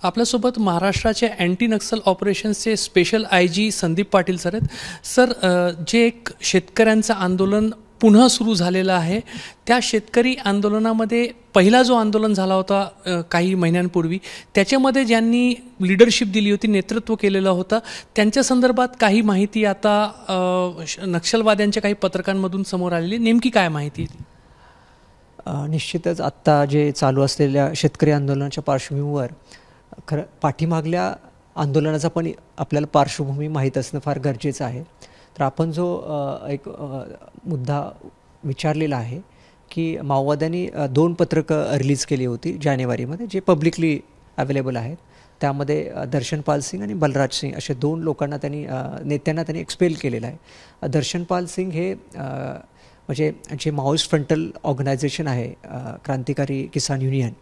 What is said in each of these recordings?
आपल्यासोबत महाराष्ट्राचे अँटी नक्सल ऑपरेशन्सचे special IG Sandeep Patil sir आहेत. सर, जे एक शेतकऱ्यांचं आंदोलन पुन्हा सुरू झालेलं आहे, त्या शेतकरी आंदोलनामध्ये पहिला जो आंदोलन झाला होता काही महिन्यांपूर्वी, त्याच्यामध्ये ज्यांनी लीडरशिप दिली होती, नेतृत्व केलेलं होतं, त्यांच्या संदर्भात काही माहिती आता नक्षलवाद्यांच्या काही पत्रकांमधून समोर आलेली, नेमकी काय माहिती? निश्चितच आत्ता जे चालू असलेल्या शेतकरी आंदोलनाच्या पार्श्वभूमीवर खरं पाठीमागल्या आंदोलनाचा पण आपल्याला पार्श्वभूमी माहीत असणं फार गरजेचं आहे. तर आपण जो एक मुद्दा विचारलेला आहे की माओवाद्यांनी 2 पत्रकं रिलीज केली होती जानेवारीमध्ये, जे पब्लिकली अवेलेबल आहेत. त्यामध्ये दर्शनपाल सिंग आणि बलराज सिंग असे 2 लोकांना नेत्यांना त्यांनी एक्सपेल केलेलं आहे. दर्शनपाल सिंग हे म्हणजे जे माओइस्ट फ्रंटल ऑर्गनायझेशन आहे, क्रांतिकारी किसान युनियन,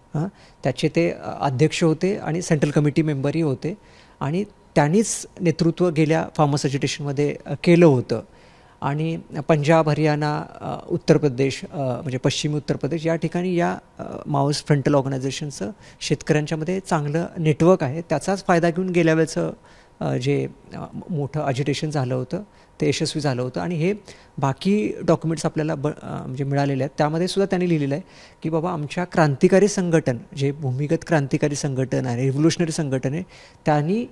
त्याचे ते अध्यक्ष होते आणि सेंट्रल कमिटी मेंबरही होते. आणि त्यांनीच नेतृत्व गेल्या फार्मर्स अजिटेशनमध्ये केलं होतं. आणि पंजाब, हरियाणा, उत्तर प्रदेश, म्हणजे पश्चिमी उत्तर प्रदेश या ठिकाणी या माओइस्ट फ्रंटल ऑर्गनायझेशनचं शेतकऱ्यांच्यामध्ये चांगलं नेटवर्क आहे. त्याचाच फायदा घेऊन गेल्या वेळेचं जे मोठं अजिटेशन झालं होतं ते यशस्वी झालं होतं. आणि हे बाकी डॉक्युमेंट्स आपल्याला म्हणजे मिळालेले आहेत. त्यामध्ये सुद्धा त्यांनी लिहिलेलं आहे की बाबा आमच्या क्रांतिकारी संघटन, जे भूमिगत क्रांतिकारी संघटन आहे, रिव्होल्युशनरी संघटन आहे, त्यांनी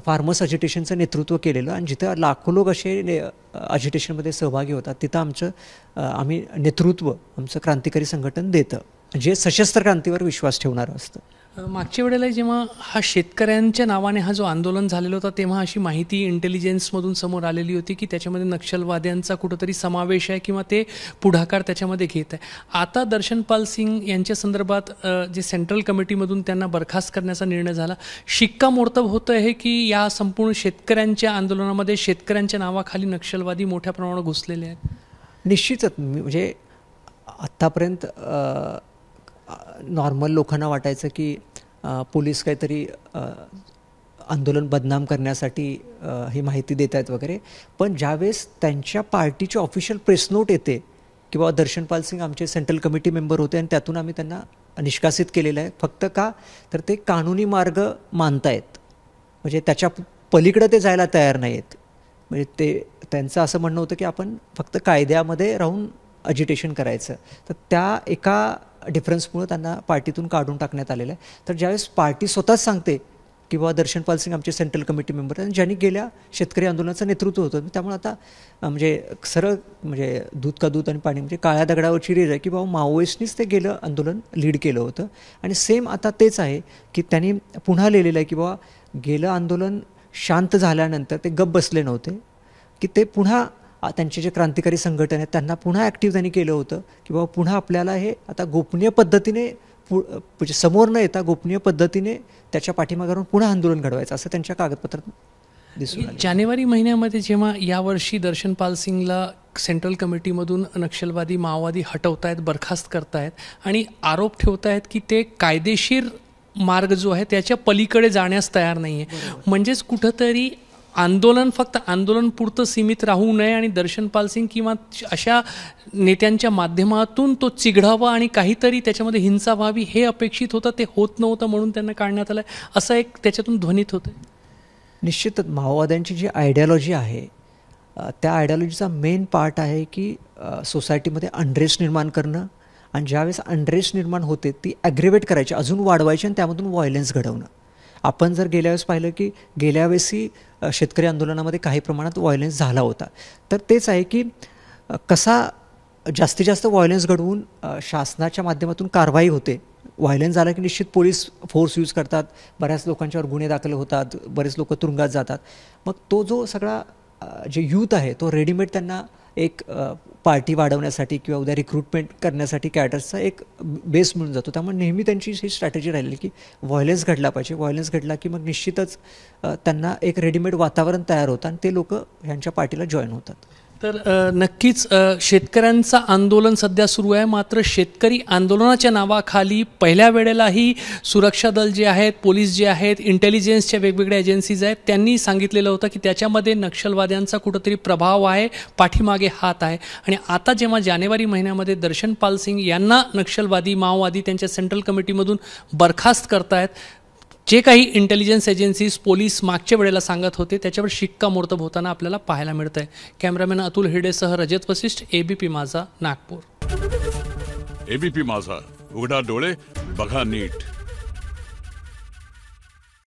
फार्मर्स अजिटेशनचं नेतृत्व केलेलं. आणि जिथं लाखो लोक असे अजिटेशनमध्ये सहभागी होतात तिथं आम्ही नेतृत्व आमचं क्रांतिकारी संघटन देतं, जे सशस्त्र क्रांतीवर विश्वास ठेवणारं असतं. मागच्या वेळेला जेव्हा हा शेतकऱ्यांच्या नावाने हा जो आंदोलन झालेला होता, तेव्हा अशी माहिती इंटेलिजन्समधून समोर आलेली होती की त्याच्यामध्ये नक्षलवाद्यांचा कुठंतरी समावेश आहे किंवा ते पुढाकार त्याच्यामध्ये घेत आहे. आता दर्शनपाल सिंग यांच्या संदर्भात जे सेंट्रल कमिटीमधून त्यांना बरखास्त करण्याचा निर्णय झाला, शिक्कामोर्तब होतं आहे की या संपूर्ण शेतकऱ्यांच्या आंदोलनामध्ये शेतकऱ्यांच्या नावाखाली नक्षलवादी मोठ्या प्रमाणावर घुसलेले आहेत? निश्चितच. म्हणजे आत्तापर्यंत नॉर्मल लोकांना वाटायचं की पोलीस काहीतरी आंदोलन बदनाम करण्यासाठी ही माहिती देत आहेत वगैरे. पण ज्यावेळेस त्यांच्या पार्टीची ऑफिशियल प्रेस नोट येते की बाबा दर्शनपाल सिंग आमचे सेंट्रल कमिटी मेंबर होते आणि त्यातून आम्ही त्यांना निष्कासित केलेलं आहे, फक्त का तर ते कानूनी मार्ग मानतायत, म्हणजे त्याच्या पलीकडे ते जायला तयार नाही आहेत. म्हणजे त्यांचं असं म्हणणं होतं की आपण फक्त कायद्यामध्ये राहून अजिटेशन करायचं. तर त्या एका डिफरन्समुळे त्यांना पार्टीतून काढून टाकण्यात आलेलं आहे. तर ज्यावेळेस पार्टी स्वतःच सांगते की बाबा दर्शनपाल सिंग आमचे सेंट्रल कमिटी मेंबर आहेत, ज्यांनी गेल्या शेतकरी आंदोलनाचं नेतृत्व होतं, त्यामुळे आता म्हणजे सरळ म्हणजे दूध का दूध आणि पाणी, म्हणजे काळ्या दगडावरची रेष आहे की बाबा माओइस्टनीच ते गेलं आंदोलन लीड केलं होतं. आणि सेम आता तेच आहे की त्यांनी पुन्हा लिहिलेलं आहे की बाबा गेलं आंदोलन शांत झाल्यानंतर ते गप्प बसले नव्हते, की ते पुन्हा त्यांचे जे क्रांतिकारी संघटन आहेत त्यांना पुन्हा ॲक्टिव्ह त्यांनी केलं होतं की बाबा पुन्हा आपल्याला हे आता गोपनीय पद्धतीने म्हणजे समोर न येता गोपनीय पद्धतीने त्याच्या पाठीमागावरून पुन्हा आंदोलन घडवायचं, असं त्यांच्या कागदपत्रात दिसून आलं. जानेवारी महिन्यामध्ये जेव्हा यावर्षी दर्शनपाल सिंगला सेंट्रल कमिटीमधून नक्षलवादी माओवादी हटवतायत, बरखास्त करतायत आणि आरोप ठेवतायत की ते कायदेशीर मार्ग जो आहे त्याच्या पलीकडे जाण्यास तयार नाही आहे. म्हणजेच कुठंतरी आंदोलन फक्त आंदोलनपुरतं सीमित राहू नये आणि दर्शनपाल सिंग किंवा अशा नेत्यांच्या माध्यमातून तो चिघळावा आणि काहीतरी त्याच्यामध्ये हिंसा व्हावी हे अपेक्षित होतं, ते होत नव्हतं म्हणून त्यांना काढण्यात आलं, असं एक त्याच्यातून ध्वनित होतं. निश्चितच माओवाद्यांची जी आयडियॉलॉजी आहे त्या आयडियॉलॉजीचा मेन पार्ट आहे की सोसायटीमध्ये अनरेस्ट निर्माण करणं, आणि ज्यावेळेस अनरेस्ट निर्माण होते ती ॲग्रिवेट करायची, अजून वाढवायची आणि त्यामधून व्हायलन्स घडवणं. आपण जर गेल्या वेळेस पाहिलं की गेल्या वेळेसही शेतकरी आंदोलनामध्ये काही प्रमाणात व्हायलन्स झाला होता. तर तेच आहे की कसा जास्तीत जास्त व्हायलन्स घडवून शासनाच्या माध्यमातून कारवाई होते. व्हायलन्स झाला की निश्चित पोलीस फोर्स यूज करतात, बऱ्याच लोकांच्यावर गुन्हे दाखल होतात, बरेच लोक तुरुंगात जातात. मग तो जो सगळा जे यूथ आहे तो रेडीमेड त्यांना एक पार्टी वाढवण्यासाठी किंवा उद्या रिक्रुटमेंट करण्यासाठी कॅडर्सचा एक बेस मिळून जातो. त्यामुळे नेहमी त्यांची ही स्ट्रॅटेजी राहिली की व्हायलन्स घडला पाहिजे. व्हायलन्स घडला की मग निश्चितच त्यांना एक रेडीमेड वातावरण तयार होतं आणि ते लोक ह्यांच्या पार्टीला जॉईन होतात. तर नक्कीच शेतकऱ्यांचं आंदोलन सध्या सुरू आहे, मात्र शेतकरी आंदोलनाच्या नावाखाली पहिल्या वेळेलाही सुरक्षा दल जे आहेत, पोलीस जे आहेत, इंटेलिजन्सच्या वेगवेगळ्या एजन्सीज आहेत, त्यांनी सांगितलेलं होतं की त्याच्यामध्ये नक्षलवाद्यांचा कुठंतरी प्रभाव आहे, पाठीमागे हात आहे. आणि आता जेव्हा जानेवारी महिन्यामध्ये दर्शनपाल सिंग यांना नक्षलवादी माओवादी त्यांच्या सेंट्रल कमिटीमधून बरखास्त करतायत, जे काही इंटेलिजन्स एजन्सीज पोलीस मागच्या वेळेला सांगत होते त्याच्यावर शिक्कामोर्तब होताना आपल्याला पाहायला मिळतंय. कॅमेरामॅन अतुल हिरडेसह रजत वसिष्ठ, एबीपी माझा, नागपूर. एबीपी माझा, उघडा डोळे बघा नीट.